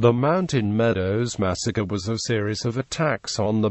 The Mountain Meadows massacre was a series of attacks on the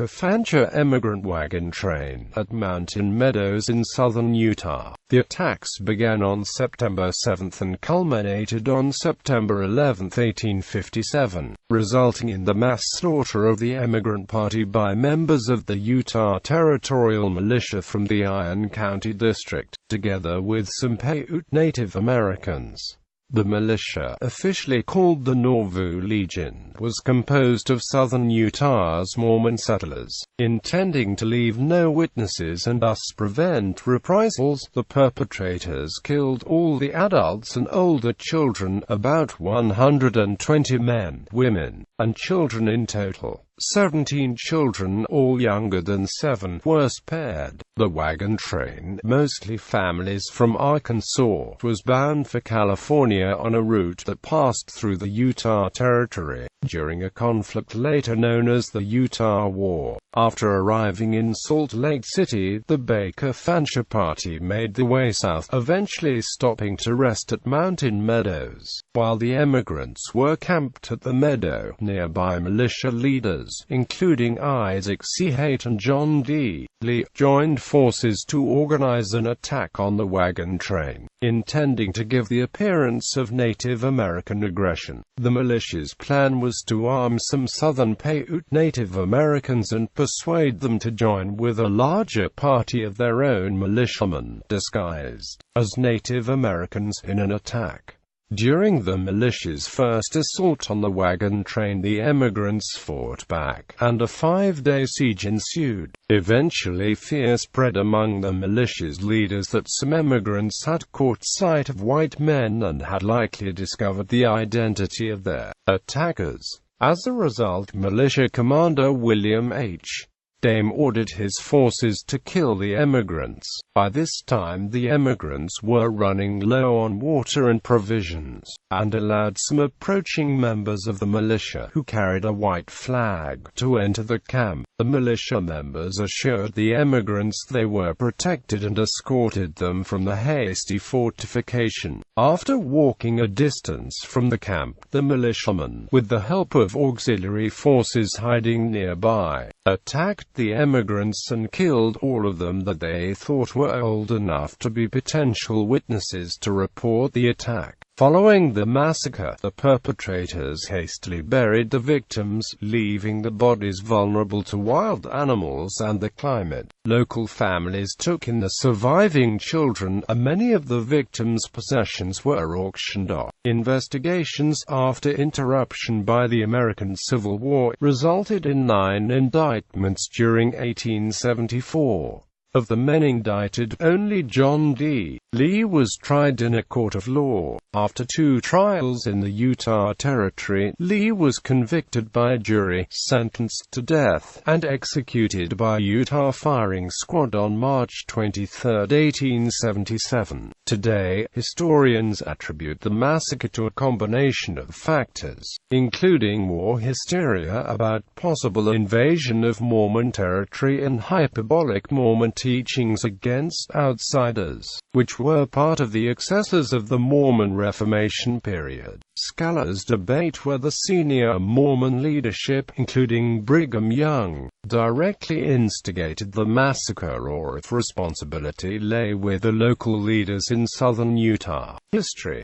Fancher emigrant wagon train at Mountain Meadows in southern Utah. The attacks began on September 7 and culminated on September 11, 1857, resulting in the mass slaughter of the emigrant party by members of the Utah Territorial Militia from the Iron County District, together with some Paiute Native Americans. The militia, officially called the Nauvoo Legion, was composed of southern Utah's Mormon settlers, intending to leave no witnesses and thus prevent reprisals. The perpetrators killed all the adults and older children, about 120 men, women, and children in total. 17 children, all younger than 7, were spared. The wagon train, mostly families from Arkansas, was bound for California on a route that passed through the Utah Territory, during a conflict later known as the Utah War. After arriving in Salt Lake City, the Fancher party made their way south, eventually stopping to rest at Mountain Meadows. While the emigrants were camped at the meadow, nearby militia leaders, including Isaac C. Haight and John.The. Lee, joined forces to organize an attack on the wagon train, intending to give the appearance of Native American aggression. The militia's plan was to arm some southern Paiute Native Americans and persuade them to join with a larger party of their own militiamen, disguised as Native Americans, in an attack. During the militia's first assault on the wagon train, the emigrants fought back, and a 5-day siege ensued. Eventually, fear spread among the militia's leaders that some emigrants had caught sight of white men and had likely discovered the identity of their attackers. As a result, militia commander William H. Dame ordered his forces to kill the emigrants. By this time the emigrants were running low on water and provisions, and allowed some approaching members of the militia, who carried a white flag, to enter the camp. The militia members assured the emigrants they were protected and escorted them from the hasty fortification. After walking a distance from the camp, the militiamen, with the help of auxiliary forces hiding nearby, attacked the emigrants and killed all of them that they thought were old enough to be potential witnesses to report the attack. Following the massacre, the perpetrators hastily buried the victims, leaving the bodies vulnerable to wild animals and the climate. Local families took in the surviving children, and many of the victims' possessions were auctioned off. Investigations after interruption by the American Civil War resulted in 9 indictments during 1874. Of the men indicted, only John.The. Lee was tried in a court of law. After 2 trials in the Utah Territory, Lee was convicted by a jury, sentenced to death, and executed by a Utah firing squad on March 23, 1877. Today, historians attribute the massacre to a combination of factors, including war hysteria about possible invasion of Mormon territory and hyperbolic Mormon teachings against outsiders, which were part of the excesses of the Mormon Reformation period. Scholars debate whether senior Mormon leadership, including Brigham Young, directly instigated the massacre or if responsibility lay with the local leaders in southern Utah. History.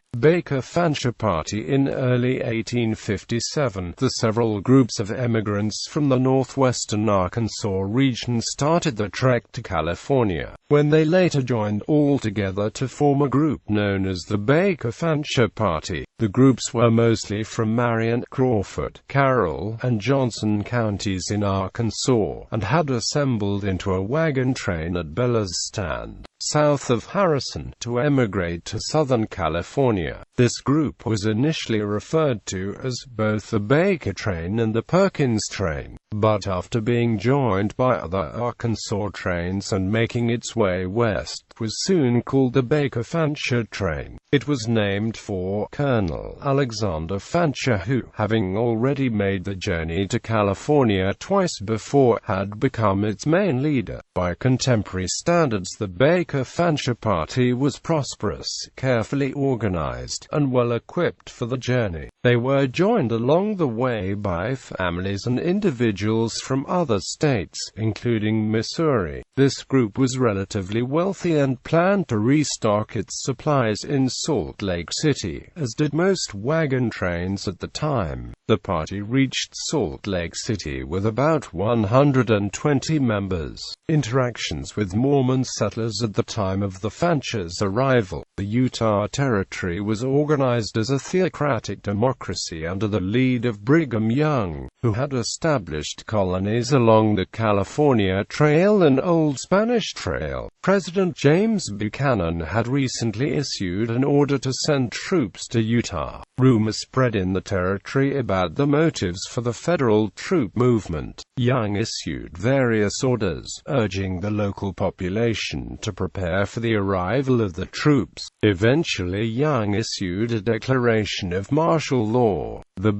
Fancher party. In early 1857, the several groups of emigrants from the northwestern Arkansas region started the trek to California, when they later joined all together to form a group known as the Fancher party. The groups were mostly from Marion, Crawford, Carroll, and Johnson counties in Arkansas, and had assembled into a wagon train at Bella's Stand, south of Harrison, to emigrate to Southern California. This group was initially referred to as both the Baker train and the Perkins train, but after being joined by other Arkansas trains and making its way west, was soon called the Fancher train. It was named for Colonel Alexander Fancher, who, having already made the journey to California twice before, had become its main leader. By contemporary standards, the Fancher party was prosperous, carefully organized, and well equipped for the journey. They were joined along the way by families and individuals from other states, including Missouri. This group was relatively wealthy and planned to restock its supplies in Salt Lake City, as did most wagon trains at the time. The party reached Salt Lake City with about 120 members. Interactions with Mormon settlers at the time of the Fanchers' arrival. The Utah Territory was organized as a theocratic democracy under the lead of Brigham Young, who had established colonies along the California Trail and Old Spanish Trail. President James Buchanan had recently issued an order to send troops to Utah. Rumors spread in the territory about the motives for the federal troop movement. Young issued various orders, urging the local population to prepare for the arrival of the troops. Eventually Young issued a declaration of martial law. The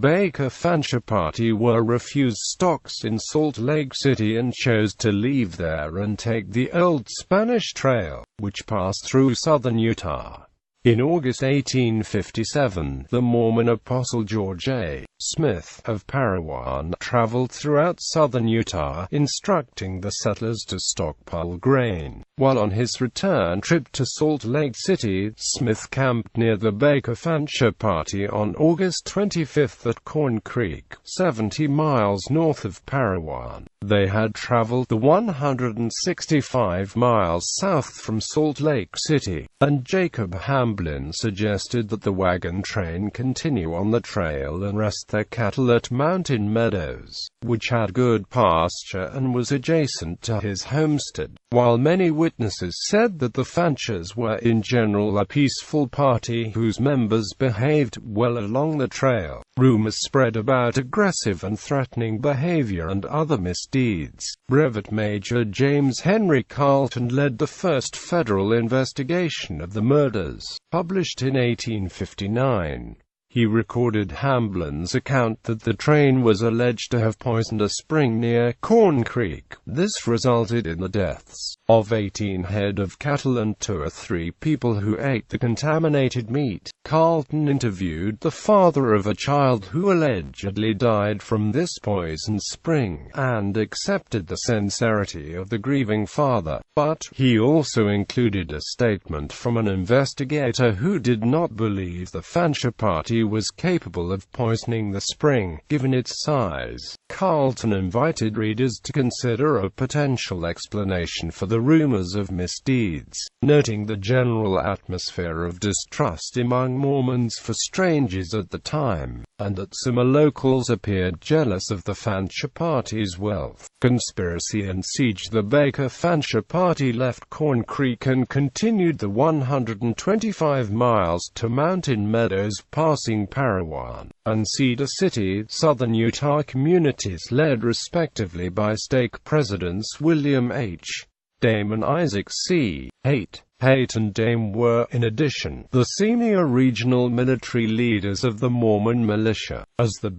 Fancher party were refused stocks in Salt Lake City and chose to leave there and take the Old Spanish Trail, which passed through southern Utah. In August 1857, the Mormon apostle George A. Smith of Parowan traveled throughout southern Utah, instructing the settlers to stockpile grain. While on his return trip to Salt Lake City, Smith camped near the Fancher party on August 25 at Corn Creek, 70 miles north of Parowan. They had traveled the 165 miles south from Salt Lake City, and Jacob Hamblin suggested that the wagon train continue on the trail and rest their cattle at Mountain Meadows, which had good pasture and was adjacent to his homestead. While many witnesses said that the Fanchers were in general a peaceful party whose members behaved well along the trail, rumors spread about aggressive and threatening behavior and other misdeeds. Brevet Major James Henry Carleton led the first federal investigation of the murders, published in 1859. He recorded Hamblin's account that the train was alleged to have poisoned a spring near Corn Creek. This resulted in the deaths of 18 head of cattle and 2 or 3 people who ate the contaminated meat. Carleton interviewed the father of a child who allegedly died from this poisoned spring, and accepted the sincerity of the grieving father, but he also included a statement from an investigator who did not believe the Fancher party was capable of poisoning the spring, given its size. Carleton invited readers to consider a potential explanation for the rumors of misdeeds, noting the general atmosphere of distrust among Mormons for strangers at the time, and that some locals appeared jealous of the Fancher party's wealth. Conspiracy and siege. The Fancher party left Corn Creek and continued the 125 miles to Mountain Meadows, passing Parowan and Cedar City, southern Utah communities led respectively by stake presidents William H. Dame and Isaac C. Haight. Haight and Dame were, in addition, the senior regional military leaders of the Mormon militia. As the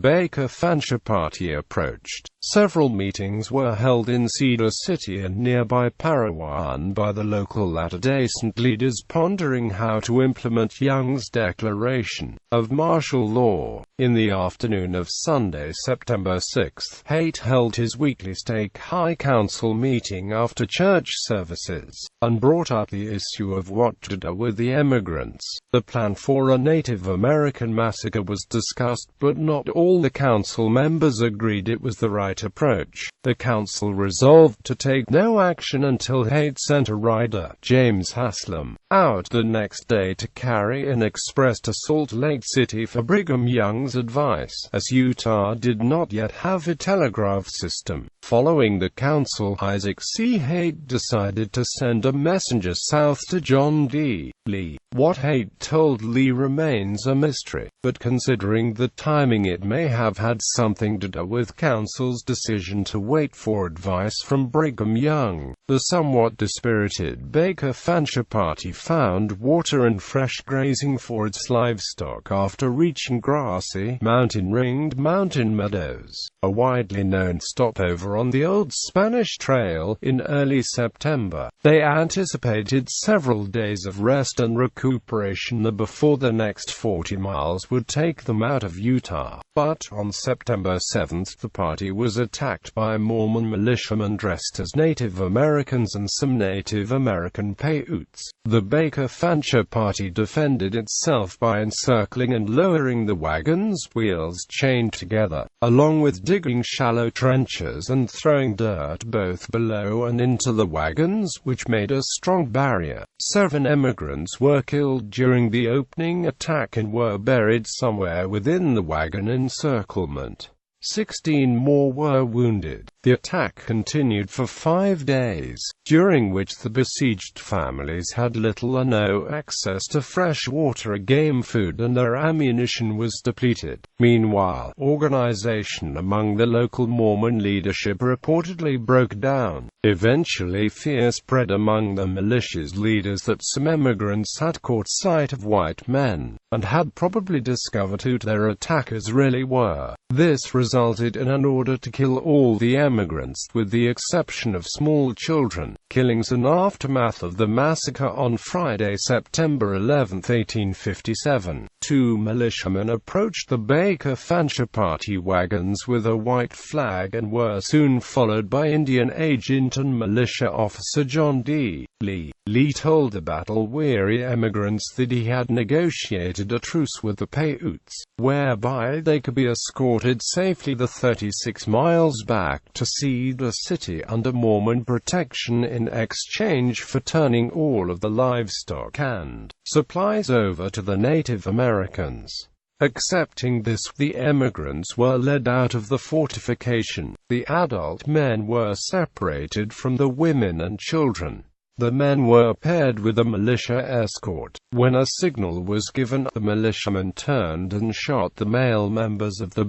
Fancher party approached, several meetings were held in Cedar City and nearby Parowan by the local Latter-day-Saint leaders pondering how to implement Young's declaration of martial law. In the afternoon of Sunday, September 6, Haight held his weekly stake high council meeting after church services, and brought up the issue of what to do with the emigrants. The plan for a Native American massacre was discussed, but not all the council members agreed it was the right approach. The council resolved to take no action until Haight sent a rider, James Haslam, out the next day to carry an express to Salt Lake City for Brigham Young's advice, as Utah did not yet have a telegraph system. Following the council, Isaac C. Haight decided to send a messenger south to John D. Lee. What Haight told Lee remains a mystery, but considering the timing, it may have had something to do with council's decision to wait for advice from Brigham Young. The somewhat dispirited Fancher party found water and fresh grazing for its livestock after reaching grassy, mountain-ringed Mountain Meadows, a widely known stopover were on the old Spanish Trail in early September. They anticipated several days of rest and recuperation before the next 40 miles would take them out of Utah. But on September 7th, the party was attacked by Mormon militiamen dressed as Native Americans and some Native American Paiutes. The Fancher party defended itself by encircling and lowering the wagon's wheels chained together, along with digging shallow trenches and throwing dirt both below and into the wagons, which made a strong barrier. 7 emigrants were killed during the opening attack and were buried somewhere within the wagon encirclement. 16 more were wounded. The attack continued for 5 days, during which the besieged families had little or no access to fresh water or game food, and their ammunition was depleted. Meanwhile, organization among the local Mormon leadership reportedly broke down. Eventually, fear spread among the militia's leaders that some emigrants had caught sight of white men, and had probably discovered who their attackers really were. This resulted in an order to kill all the emigrants, with the exception of small children. Killings and aftermath of the massacre on Friday, September 11, 1857. 2 militiamen approached the Fancher party wagons with a white flag and were soon followed by Indian agent and militia officer John.The. Lee told the battle-weary emigrants that he had negotiated a truce with the Paiutes, whereby they could be escorted safely the 36 miles back to Cedar City under Mormon protection in exchange for turning all of the livestock and supplies over to the Native Americans. Accepting this, the emigrants were led out of the fortification. The adult men were separated from the women and children. The men were paired with a militia escort. When a signal was given, the militiamen turned and shot the male members of the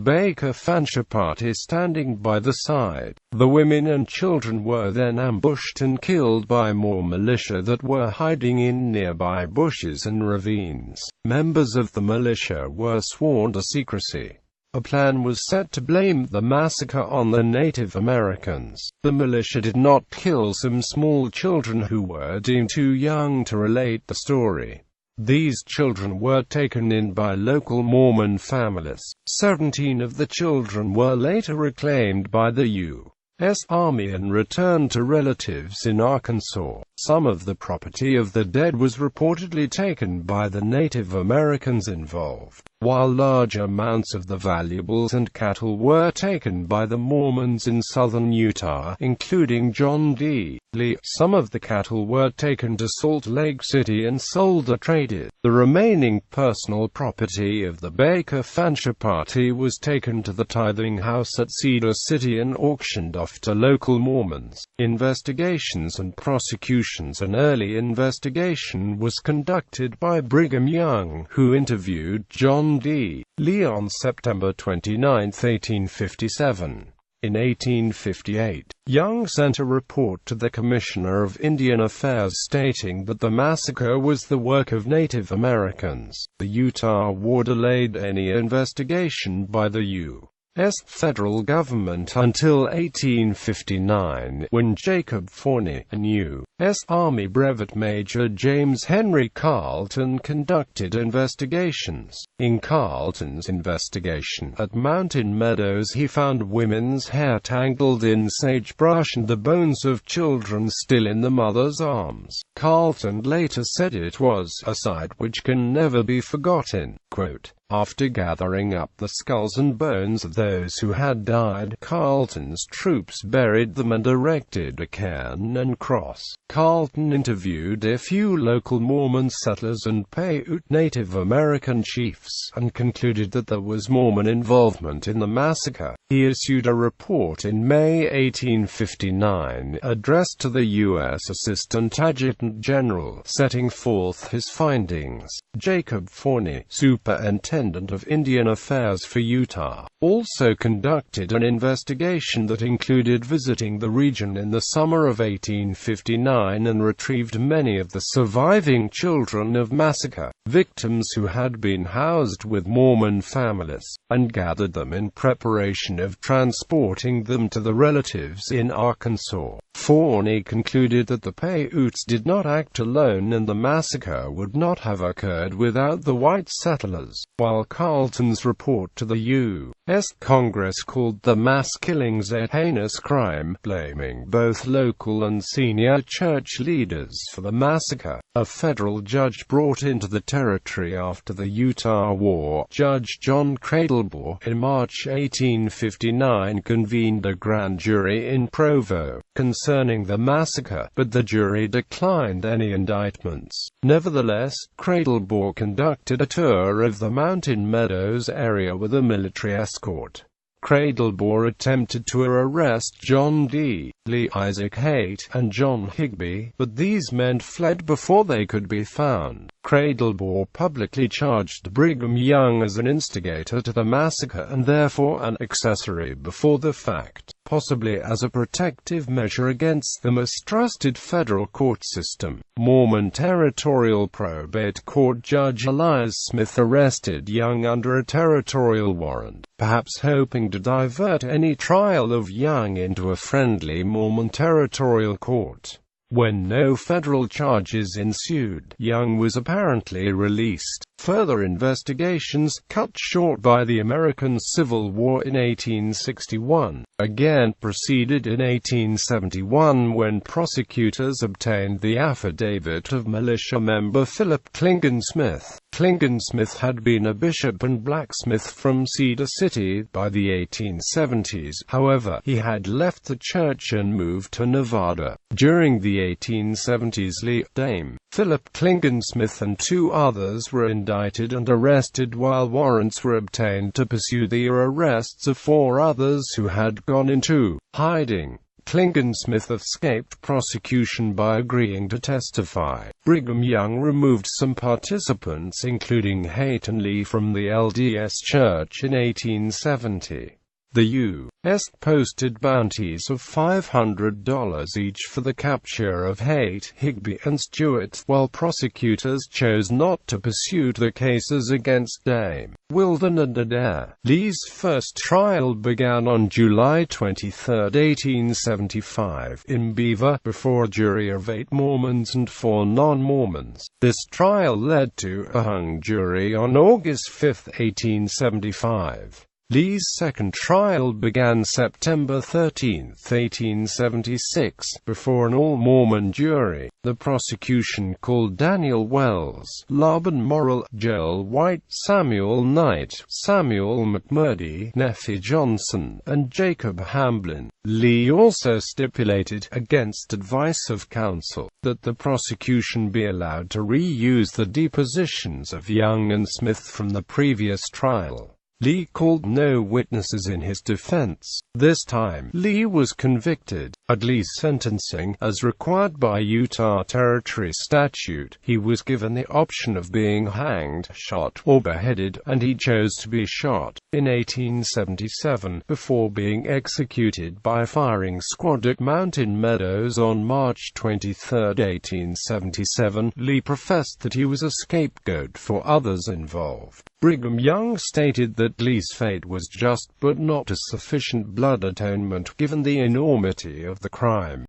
Fancher party standing by the side. The women and children were then ambushed and killed by more militia that were hiding in nearby bushes and ravines. Members of the militia were sworn to secrecy. A plan was set to blame the massacre on the Native Americans. The militia did not kill some small children who were deemed too young to relate the story. These children were taken in by local Mormon families. 17 of the children were later reclaimed by the U.S. Army and returned to relatives in Arkansas. Some of the property of the dead was reportedly taken by the Native Americans involved, while large amounts of the valuables and cattle were taken by the Mormons in southern Utah, including John.The. Lee. Some of the cattle were taken to Salt Lake City and sold or traded. The remaining personal property of the Fancher party was taken to the tithing house at Cedar City and auctioned off to local Mormons. Investigations and prosecutions. An early investigation was conducted by Brigham Young, who interviewed John.The. Lee on September 29, 1857. In 1858, Young sent a report to the Commissioner of Indian Affairs stating that the massacre was the work of Native Americans. The Utah War delayed any investigation by the U.S. federal government until 1859, when Jacob Forney and U.S. Army Brevet Major James Henry Carleton conducted investigations. In Carleton's investigation at Mountain Meadows, he found women's hair tangled in sagebrush and the bones of children still in the mother's arms. Carleton later said it was a sight which can never be forgotten. Quote, after gathering up the skulls and bones of those who had died, Carleton's troops buried them and erected a cairn and cross. Carleton interviewed a few local Mormon settlers and Paiute Native American chiefs, and concluded that there was Mormon involvement in the massacre. He issued a report in May 1859, addressed to the U.S. Assistant Adjutant General, setting forth his findings. Jacob Forney, Superintendent of Indian Affairs for Utah, also conducted an investigation that included visiting the region in the summer of 1859 1949 and retrieved many of the surviving children of massacre, victims who had been housed with Mormon families, and gathered them in preparation of transporting them to the relatives in Arkansas. Forney concluded that the Paiutes did not act alone and the massacre would not have occurred without the white settlers, while Carleton's report to the U.S. Congress called the mass killings a heinous crime, blaming both local and senior church leaders for the massacre. A federal judge brought into the territory after the Utah War, Judge John Cradlebore, in March 1859 convened a grand jury in Provo concerning the massacre, but the jury declined any indictments. Nevertheless, Cradlebore conducted a tour of the Mountain Meadows area with a military escort. Cradlebore attempted to arrest John D. Lee, Isaac Haight, and John Higbee, but these men fled before they could be found. Cradlebore publicly charged Brigham Young as an instigator to the massacre and therefore an accessory before the fact, possibly as a protective measure against the mistrusted federal court system. Mormon Territorial Probate Court Judge Elias Smith arrested Young under a territorial warrant, perhaps hoping to divert any trial of Young into a friendly Mormon territorial court. When no federal charges ensued, Young was apparently released. Further investigations, cut short by the American Civil War in 1861, again proceeded in 1871 when prosecutors obtained the affidavit of militia member Philip Clingan-Smith. Clingan-Smith had been a bishop and blacksmith from Cedar City by the 1870s, however, he had left the church and moved to Nevada. During the 1870s, Lee, Dame Philip Clingan-Smith and two others were indicted and arrested while warrants were obtained to pursue the arrests of four others who had gone into hiding. Clingan-Smith escaped prosecution by agreeing to testify. Brigham Young removed some participants including Haight and Lee from the LDS Church in 1870. The U.S. posted bounties of $500 each for the capture of Haight, Higbee, and Stewart, while prosecutors chose not to pursue the cases against Dame Wilden and Adair. Lee's first trial began on July 23, 1875, in Beaver, before a jury of 8 Mormons and 4 non-Mormons. This trial led to a hung jury on August 5, 1875. Lee's second trial began September 13, 1876, before an all-Mormon jury. The prosecution called Daniel Wells, Laban Morrill, Joel White, Samuel Knight, Samuel McMurdy, Nephi Johnson, and Jacob Hamblin. Lee also stipulated, against advice of counsel, that the prosecution be allowed to reuse the depositions of Young and Smith from the previous trial. Lee called no witnesses in his defense. This time, Lee was convicted. At Lee's sentencing, as required by Utah Territory statute, he was given the option of being hanged, shot, or beheaded, and he chose to be shot. In 1877, before being executed by firing squad at Mountain Meadows on March 23, 1877, Lee professed that he was a scapegoat for others involved. Brigham Young stated that Lee's fate was just but not a sufficient blood atonement given the enormity of the crime.